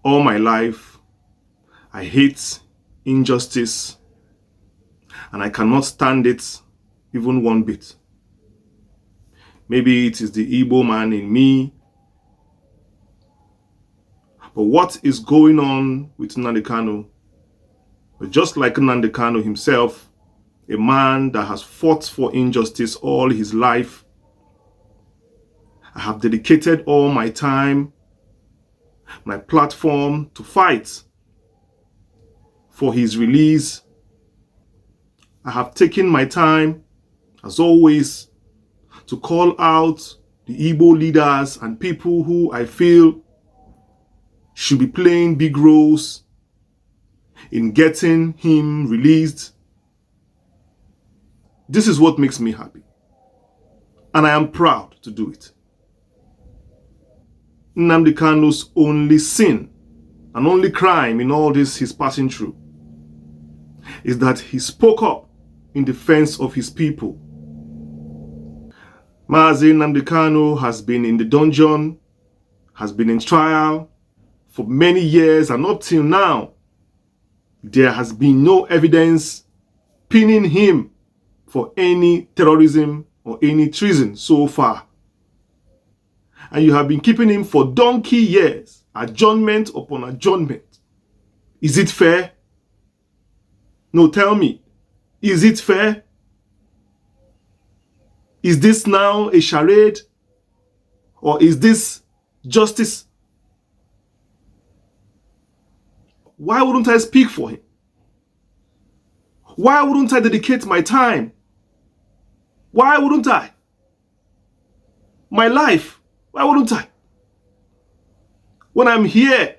All my life, I hate injustice, and I cannot stand it even one bit. Maybe it is the Igbo man in me. But what is going on with Nnamdi Kanu? But just like Nnamdi Kanu himself, a man that has fought for injustice all his life, I have dedicated all my time, my platform to fight for his release. I have taken my time, as always, to call out the Igbo leaders and people who I feel should be playing big roles in getting him released. This is what makes me happy, and I am proud to do it. Nnamdi Kanu's only sin and only crime in all this he's passing through is that he spoke up in defense of his people. Nnamdi Kanu has been in the dungeon, has been in trial for many years, and up till now, there has been no evidence pinning him for any terrorism or any treason so far. And you have been keeping him for donkey years, adjournment upon adjournment. Is it fair? No, tell me, is it fair? Is this now a charade? Or is this justice? Why wouldn't I speak for him? Why wouldn't I dedicate my time? Why wouldn't I? My life, why wouldn't I? When I'm here,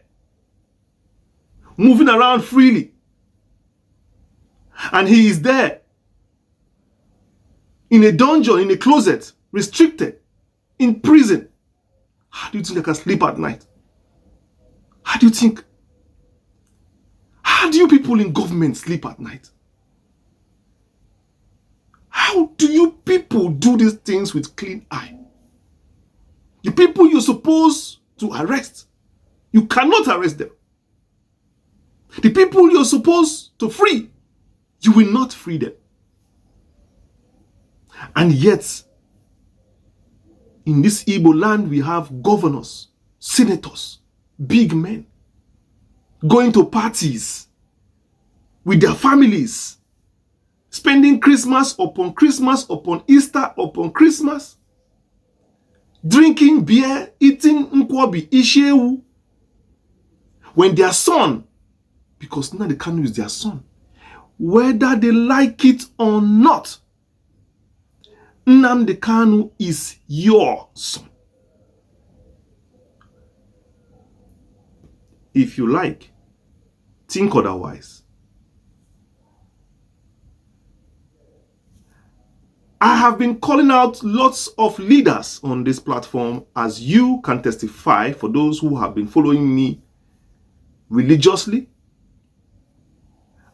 moving around freely, and he is there, in a dungeon, in a closet, restricted, in prison. How do you think I can sleep at night? How do you think? How do you people in government sleep at night? How do you people do these things with clean eye? The people you're supposed to arrest, you cannot arrest them. The people you're supposed to free, you will not free them. And yet, in this Igbo land, we have governors, senators, big men, going to parties with their families, spending Christmas upon Easter upon Christmas, drinking beer, eating nkwobi, ishewu, when their son, because Nnamdi Kanu is their son, whether they like it or not, Nnamdi Kanu is your son. If you like, think otherwise. I have been calling out lots of leaders on this platform, as you can testify for those who have been following me religiously.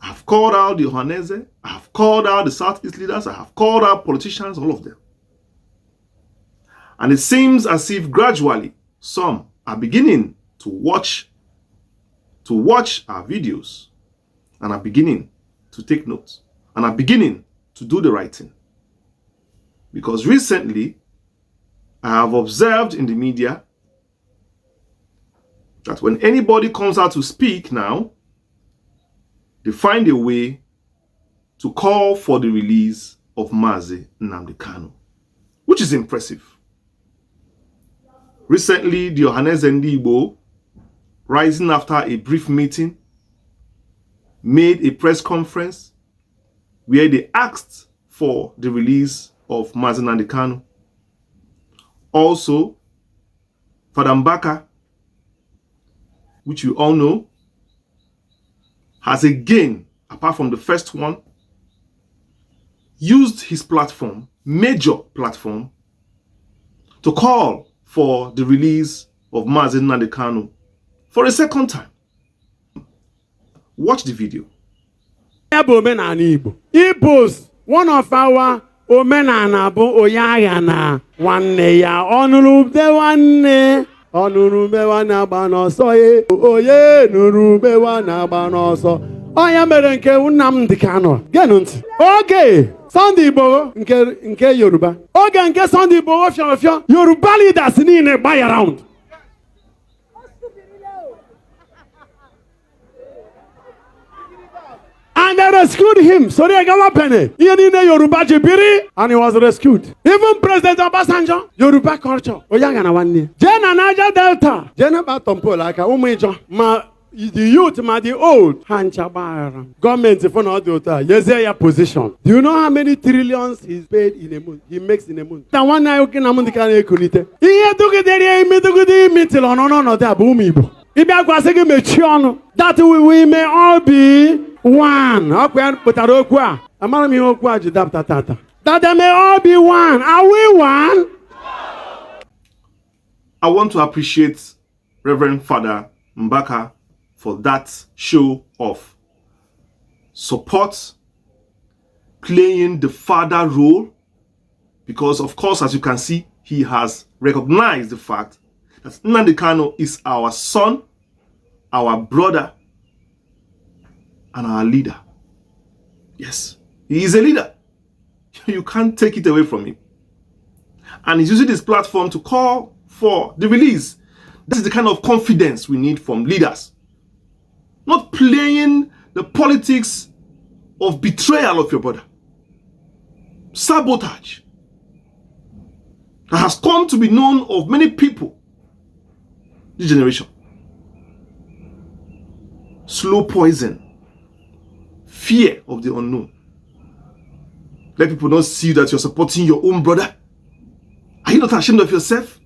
I have called out the Ohanaeze, I have called out the Southeast leaders, I have called out politicians, all of them. And it seems as if gradually some are beginning to watch our videos, and are beginning to take notes, and are beginning to do the right thing. Because recently, I have observed in the media that when anybody comes out to speak now, they find a way to call for the release of Mazi Nnamdi Kanu, which is impressive. Recently, the Ohanaeze Ndigbo, rising after a brief meeting, made a press conference where they asked for the release of Mazi Nnamdi Kanu. Also, Father Mbaka, which you all know, has again, apart from the first one, used his platform, major platform, to call for the release of Mazi Nnamdi Kanu for a second time. Watch the video. Igbos, one of our omenana bụ onye agha na nwanne ya ọnụrụ de nwanne Ọ nụrụ mewa na-agba n'ọsọ ye. Oye nụrụ mewa na-agba n'ọsọ. Onye mere nke Nnamdi Kanu. Geenụ ntị. Oge Sunday Igboho nke Yoruba. Oge nke Sunday Igboho fịọrọ Yoruba leaders niile gbaya round. And they rescued him. Sorry, I got penny. Yoruba Jibiri, and he was rescued. Even President Obasanjo, Yoruba culture. Oyangana one day. Jena Naja Delta. Jena Batompo like a umejo. Ma the youth, ma the old. Hanchabar. Government if not the other. Yes, your position. Do you know how many trillions he's paid in a month? He makes in a month. The one I can Nnamdi Kanu kunite. He took it there. He took it meeting on no that boomibo. If I was saying that we may all be one. That they may all be one. Are we one? I want to appreciate Reverend Father Mbaka for that show of support, playing the father role, because of course, as you can see, he has recognized the fact that Nnamdi Kanu is our son, our brother, and our leader. Yes, he is a leader. You can't take it away from him. And he's using this platform to call for the release. This is the kind of confidence we need from leaders. Not playing the politics of betrayal of your brother. Sabotage. That has come to be known of many people this generation. Slow poison. Fear of the unknown. Let people not see that you're supporting your own brother. Are you not ashamed of yourself?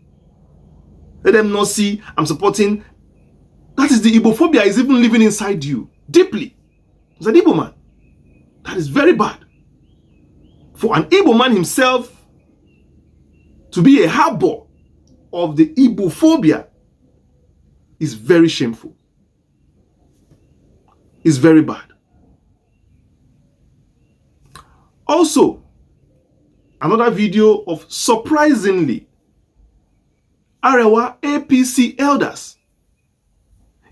Let them not see I'm supporting. That is the Igbophobia is even living inside you deeply. As an Igbo man, that is very bad. For an Igbo man himself to be a harbor of the Igbophobia is very shameful. It's very bad. Also, another video of surprisingly Arewa APC elders.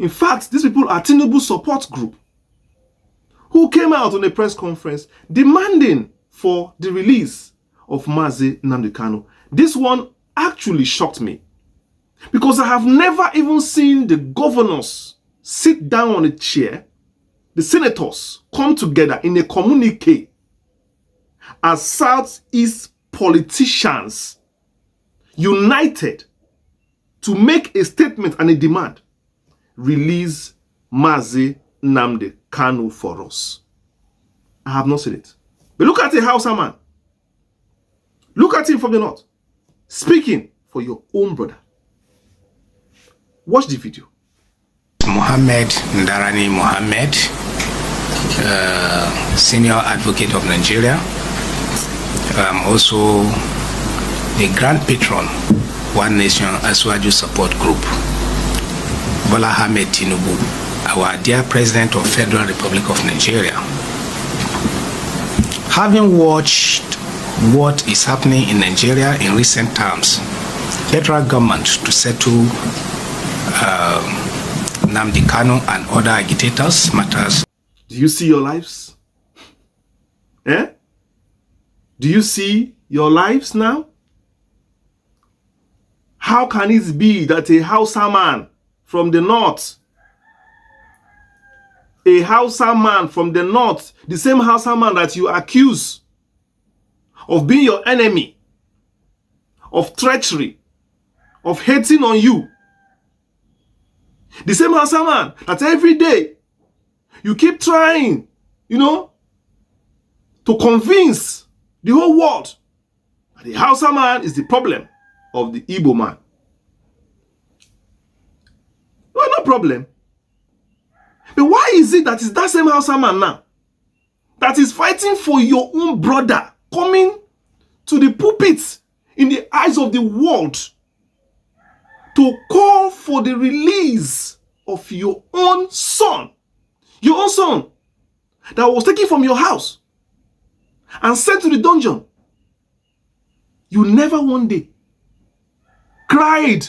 In fact, these people are Tinubu support group who came out on a press conference demanding for the release of Mazi Nnamdi Kanu. This one actually shocked me because I have never even seen the governors sit down on a chair, the senators come together in a communique as Southeast politicians united to make a statement and a demand. Release Mazi Nnamdi Kanu for us. I have not seen it. But look at a Hausa man. Look at him from the north. Speaking for your own brother. Watch the video. Mohammed Ndarani Mohammed, senior advocate of Nigeria. Also the grand patron, One Nation Aswaju Support Group. Bola Ahmed Tinubu, our dear President of Federal Republic of Nigeria. Having watched what is happening in Nigeria in recent times, federal government to settle Nnamdi Kanu and other agitators matters. Do you see your lives? Eh? Do you see your lives now? How can it be that a Hausa man from the north, the same Hausa man that you accuse of being your enemy, of treachery, of hating on you, the same Hausa man that every day you keep trying, to convince the whole world that the Hausa man is the problem of the Igbo man. Well, no problem. But why is it that it's that same Hausa man now that is fighting for your own brother, coming to the pulpit in the eyes of the world to call for the release of your own son that was taken from your house and sent to the dungeon? You never one day cried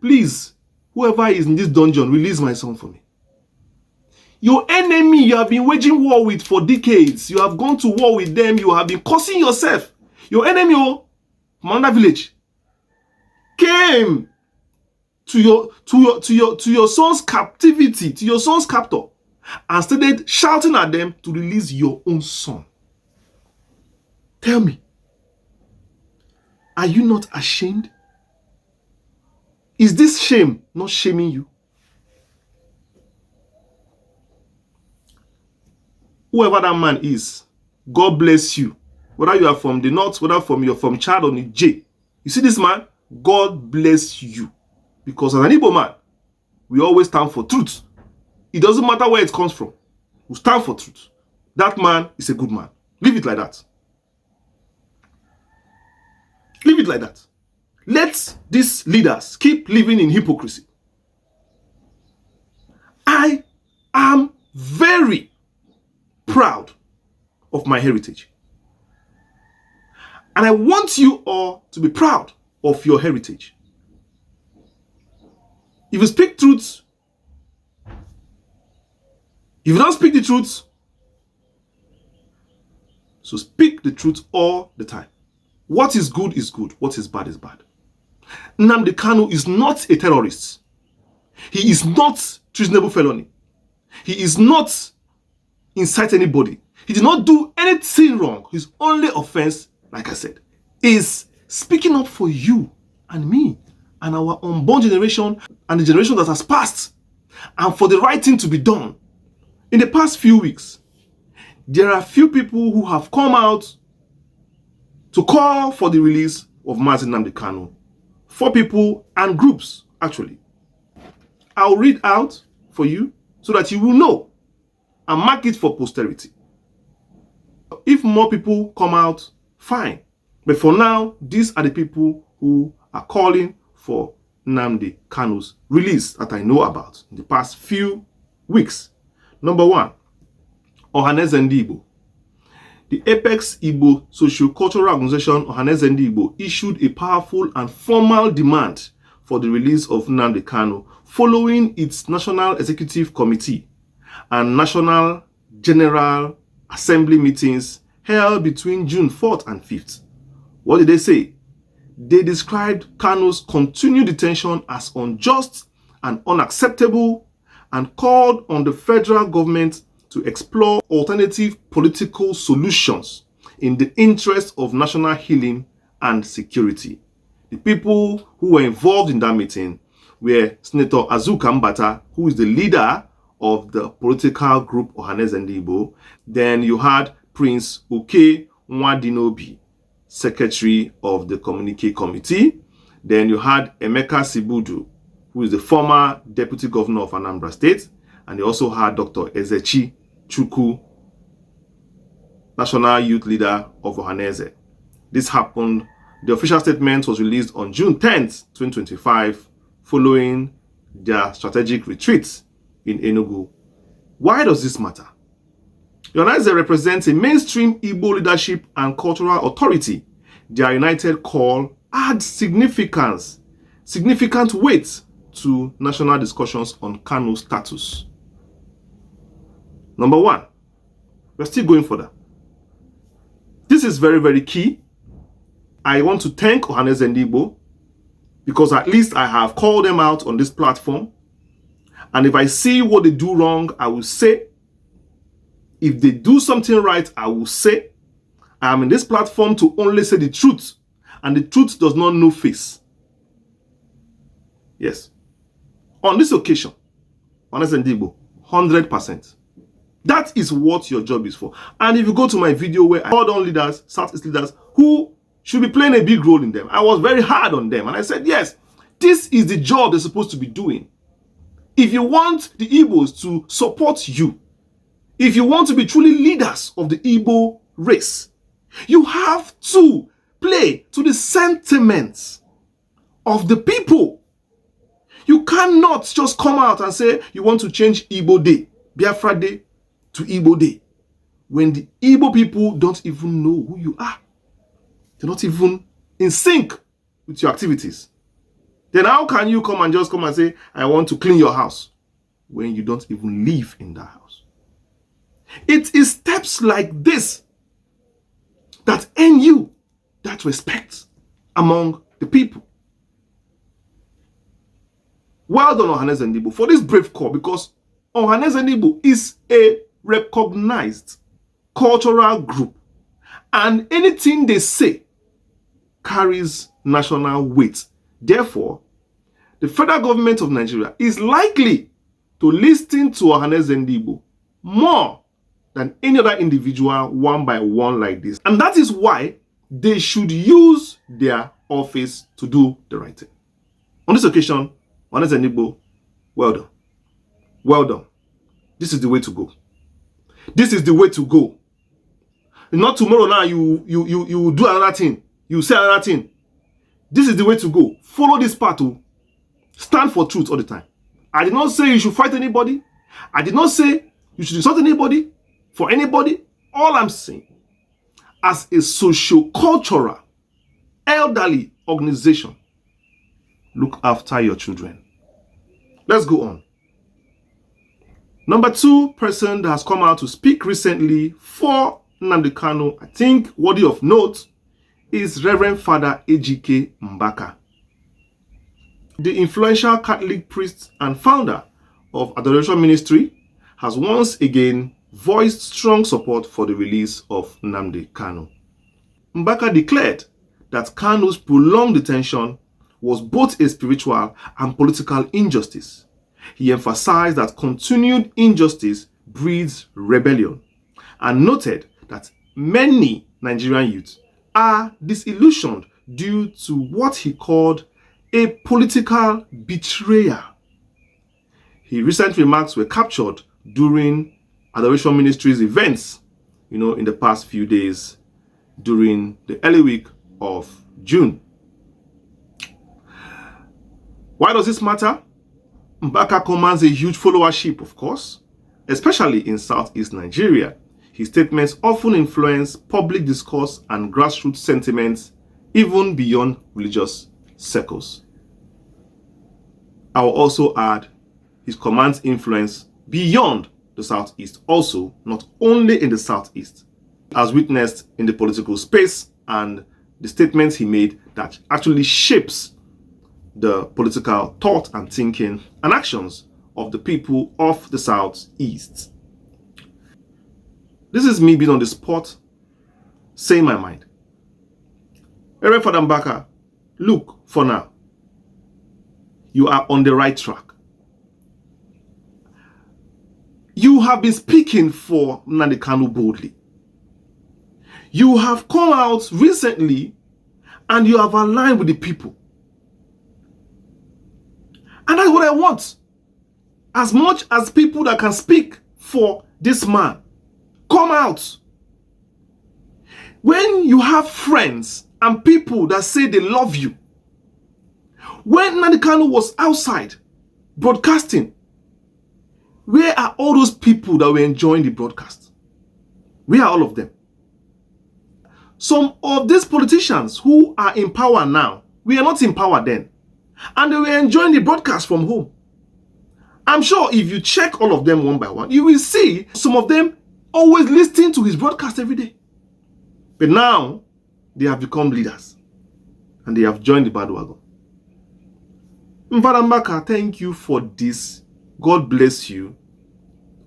please, whoever is in this dungeon, release my son for me. Your enemy you have been waging war with for decades. You have gone to war with them. You have been cursing yourself. Your enemy, from another village, came to your son's captivity, to your son's captor, and started shouting at them to release your own son. Tell me, are you not ashamed? Is this shame not shaming you? Whoever that man is, God bless you. Whether you are from the north, whether you're from Chad or Niger. You see this man? God bless you. Because as an Igbo man, we always stand for truth. It doesn't matter where it comes from. We stand for truth. That man is a good man. Leave it like that. Leave it like that. Let these leaders keep living in hypocrisy. I am very proud of my heritage. And I want you all to be proud of your heritage. If you speak truth, if you don't speak the truth, so speak the truth all the time. What is good is good. What is bad is bad. Nnamdi Kanu is not a terrorist. He is not treasonable felony. He is not incite anybody. He did not do anything wrong. His only offense, like I said, is speaking up for you and me and our unborn generation and the generation that has passed, and for the right thing to be done. In the past few weeks, there are few people who have come out to call for the release of Nnamdi Kanu. 4 people and groups, actually. I'll read out for you so that you will know and mark it for posterity. If more people come out, fine. But for now, these are the people who are calling for Nnamdi Kanu's release that I know about in the past few weeks. Number 1, Ohanaeze Ndigbo. The Apex Igbo socio-cultural organization Ohanaeze Ndigbo issued a powerful and formal demand for the release of Nnamdi Kanu following its National Executive Committee and National General Assembly meetings held between June 4th and 5th. What did they say? They described Kanu's continued detention as unjust and unacceptable and called on the federal government to explore alternative political solutions in the interest of national healing and security. The people who were involved in that meeting were Senator Azuka Mbata, who is the leader of the political group Ohanaeze Ndigbo. Then you had Prince Oke Nwadinobi, secretary of the Communique Committee. Then you had Emeka Sibudu, who is the former deputy governor of Anambra State. And they also had Dr. Ezechi Chukwu, national youth leader of Ohanaeze. This happened. The official statement was released on June 10th, 2025, following their strategic retreat in Enugu. Why does this matter? Ohanaeze represents a mainstream Igbo leadership and cultural authority. Their united call adds significant weight to national discussions on Kanu's status. Number 1, we're still going further. This is very, very key. I want to thank Ohanaeze Ndigbo because at least I have called them out on this platform. And if I see what they do wrong, I will say. If they do something right, I will say. I am in this platform to only say the truth. And the truth does not know face. Yes. On this occasion, Ohanaeze Ndigbo, 100%. That is what your job is for. And if you go to my video where I called on leaders, Southeast leaders, who should be playing a big role in them, I was very hard on them. And I said, yes, this is the job they're supposed to be doing. If you want the Igbos to support you, if you want to be truly leaders of the Igbo race, you have to play to the sentiments of the people. You cannot just come out and say you want to change Igbo Day, Biafra Day to Igbo Day, when the Igbo people don't even know who you are. They're not even in sync with your activities. Then how can you come and say, I want to clean your house, when you don't even live in that house? It is steps like this that earn you that respect among the people. Well done, Ohanaeze Ndigbo, for this brave call, because Ohanaeze Ndigbo is a recognized cultural group, and anything they say carries national weight. Therefore, the federal government of Nigeria is likely to listen to Ohanaeze Ndigbo more than any other individual one by one like this. And that is why they should use their office to do the right thing. On this occasion, Ohanaeze Ndigbo, well done. Well done. This is the way to go. This is the way to go. Not tomorrow now you do another thing. You say another thing. This is the way to go. Follow this path to stand for truth all the time. I did not say you should fight anybody. I did not say you should insult anybody for anybody. All I'm saying, as a socio-cultural, elderly organization, look after your children. Let's go on. Number 2 person that has come out to speak recently for Nnamdi Kanu, I think worthy of note, is Reverend Father Ejike Mbaka. The influential Catholic priest and founder of Adoration Ministry has once again voiced strong support for the release of Nnamdi Kanu. Mbaka declared that Kanu's prolonged detention was both a spiritual and political injustice. He emphasized that continued injustice breeds rebellion and noted that many Nigerian youths are disillusioned due to what he called a political betrayal. His recent remarks were captured during Adoration Ministry's events, in the past few days during the early week of June. Why does this matter? Mbaka commands a huge followership, of course, especially in Southeast Nigeria. His statements often influence public discourse and grassroots sentiments, even beyond religious circles. I will also add his commands influence beyond the Southeast, also not only in the Southeast, as witnessed in the political space and the statements he made that actually shapes the political thought and thinking and actions of the people of the Southeast. This is me being on the spot, saying my mind. Reverend Father Mbaka, look, for now, you are on the right track. You have been speaking for Nnamdi Kanu boldly. You have come out recently and you have aligned with the people. And that's what I want. As much as people that can speak for this man, come out. When you have friends and people that say they love you, when Nnamdi Kanu was outside broadcasting, where are all those people that were enjoying the broadcast? Where are all of them? Some of these politicians who are in power now, we are not in power then. And they were enjoying the broadcast from home. I'm sure if you check all of them one by one, you will see some of them always listening to his broadcast every day. But now, they have become leaders. And they have joined the bandwagon. Father Mbaka, thank you for this. God bless you.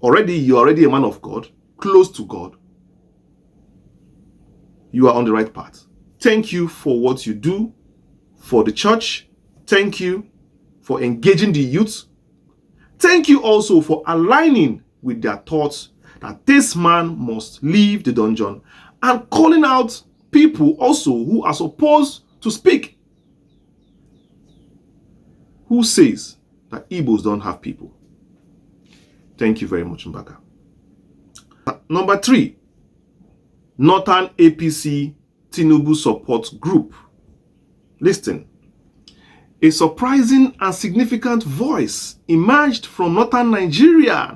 You're already a man of God, close to God. You are on the right path. Thank you for what you do for the church. Thank you for engaging the youth. Thank you also for aligning with their thoughts that this man must leave the dungeon, and calling out people also who are supposed to speak. Who says that Igbos don't have people? Thank you very much, Mbaka. Number 3, Northern Apc Tinubu support group. Listen. A surprising and significant voice emerged from Northern Nigeria,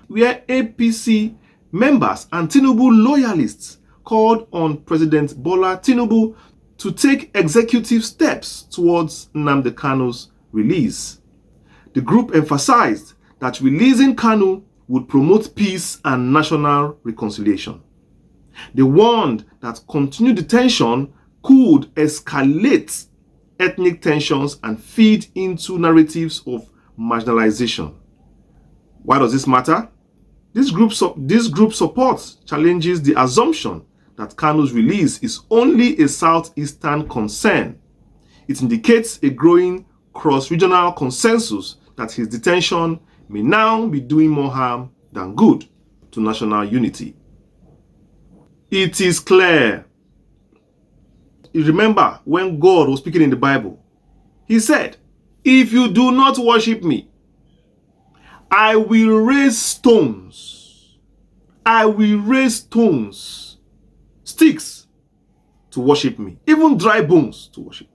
where APC members and Tinubu loyalists called on President Bola Tinubu to take executive steps towards Nnamdi Kanu's release. The group emphasized that releasing Kanu would promote peace and national reconciliation. They warned that continued detention could escalate ethnic tensions and feed into narratives of marginalization. Why does this matter? This group support challenges the assumption that Kanu's release is only a southeastern concern. It indicates a growing cross-regional consensus that his detention may now be doing more harm than good to national unity. It is clear. You remember when God was speaking in the Bible, he said, "If you do not worship me, I will raise stones. I will raise stones, sticks to worship me, even dry bones to worship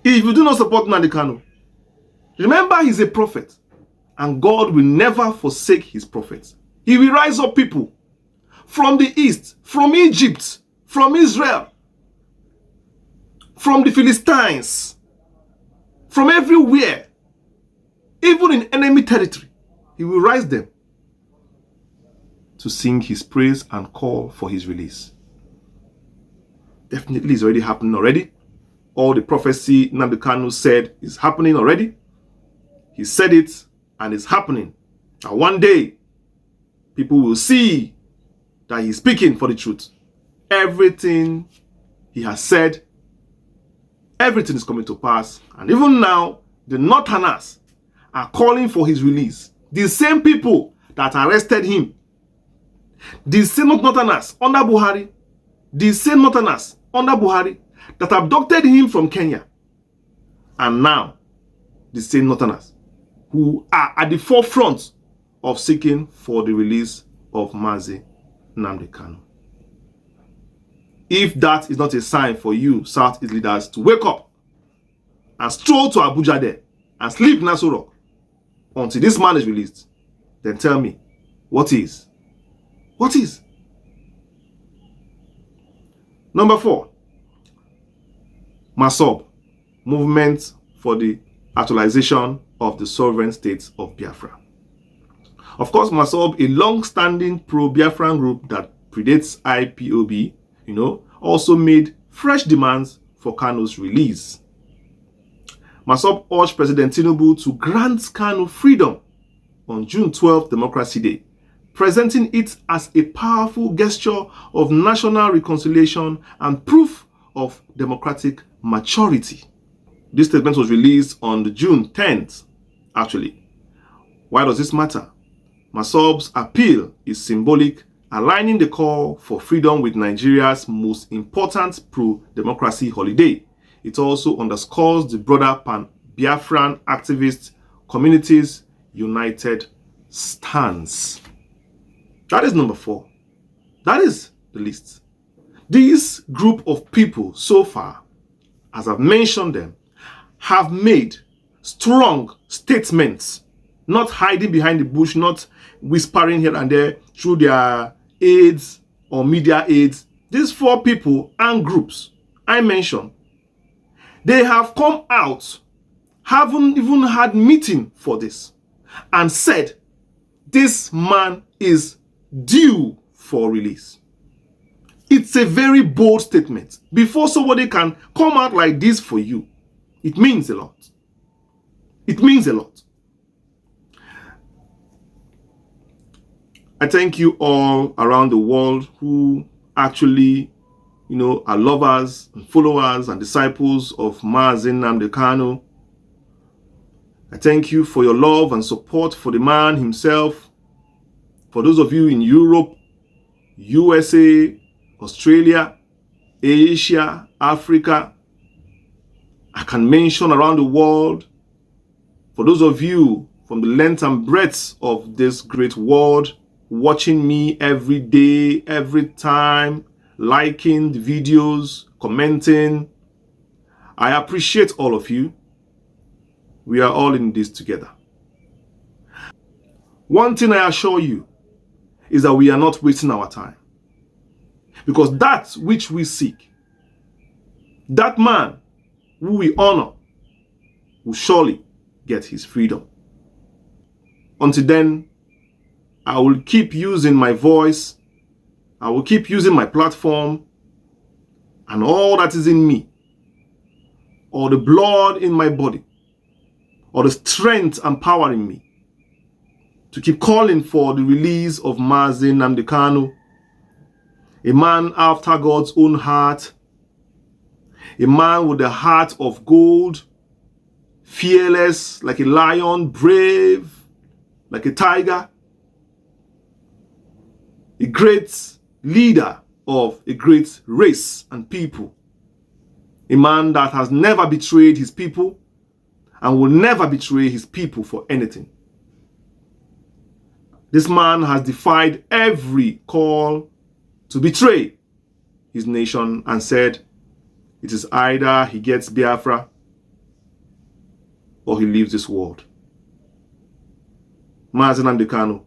me." If you do not support Nnamdi Kanu, remember he's a prophet, and God will never forsake his prophets. He will rise up people from the east, from Egypt, from Israel, from the Philistines, from everywhere, even in enemy territory. He will rise them to sing his praise and call for his release. Definitely, it's already happening already. All the prophecy Nnamdi Kanu said is happening already. He said it and it's happening. And one day, people will see that he's speaking for the truth. Everything he has said, everything is coming to pass. And even now, the Northerners are calling for his release. The same people that arrested him, the same Northerners under Buhari, the same Northerners under Buhari that abducted him from Kenya, and now the same Northerners who are at the forefront of seeking for the release of Mazi Nnamdi Kanu. If that is not a sign for you Southeast leaders to wake up and stroll to Abuja there and sleep in Aso Rock until this man is released, then tell me, what is? What is? Number 4, MASSOB, Movement for the Actualization of the Sovereign State of Biafra. Of course, MASSOB, a long-standing pro-Biafran group that predates IPOB, also made fresh demands for Kanu's release. MASSOB urged President Tinubu to grant Kanu freedom on June 12th, Democracy Day, presenting it as a powerful gesture of national reconciliation and proof of democratic maturity. This statement was released on the June 10th, actually. Why does this matter? MASSOB's appeal is symbolic, aligning the call for freedom with Nigeria's most important pro-democracy holiday. It also underscores the broader pan-Biafran activist community's united stance. That is number 4. That is the list. This group of people so far, as I've mentioned them, have made strong statements, not hiding behind the bush, not whispering here and there through their aides or media aides. These 4 people and groups I mentioned, they have come out, haven't even had meeting for this, and said this man is due for release. It's a very bold statement. Before somebody can come out like this for you, it means a lot. It means a lot. I thank you all around the world who actually, are lovers and followers and disciples of Mazi Nnamdi Kanu. I thank you for your love and support for the man himself. For those of you in Europe, USA, Australia, Asia, Africa, I can mention around the world. For those of you from the length and breadth of this great world, watching me every day, every time, liking the videos, commenting, I appreciate all of you. We are all in this together. One thing I assure you is that we are not wasting our time. Because that which we seek, that man who we honor, will surely get his freedom. Until then, I will keep using my voice, I will keep using my platform, and all that is in me, or the blood in my body, or the strength and power in me, to keep calling for the release of Mazi Nnamdi Kanu, a man after God's own heart, a man with a heart of gold, fearless like a lion, brave like a tiger, a great leader of a great race and people, a man that has never betrayed his people and will never betray his people for anything. This man has defied every call to betray his nation and said it is either he gets Biafra or he leaves this world. Mazi Nnamdi Kanu,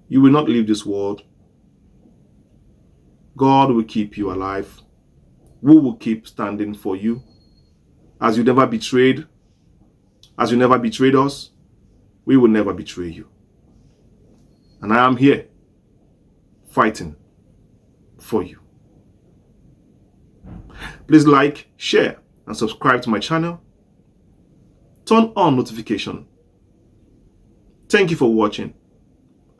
you will not leave this world. God will keep you alive. We will keep standing for you. As you never betrayed us, we will never betray you. And I am here fighting for you. Please like, share, and subscribe to my channel. Turn on notification. Thank you for watching.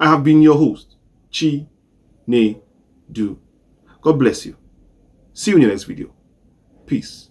I have been your host, Chi-Ne-Du. God bless you. See you in the next video. Peace.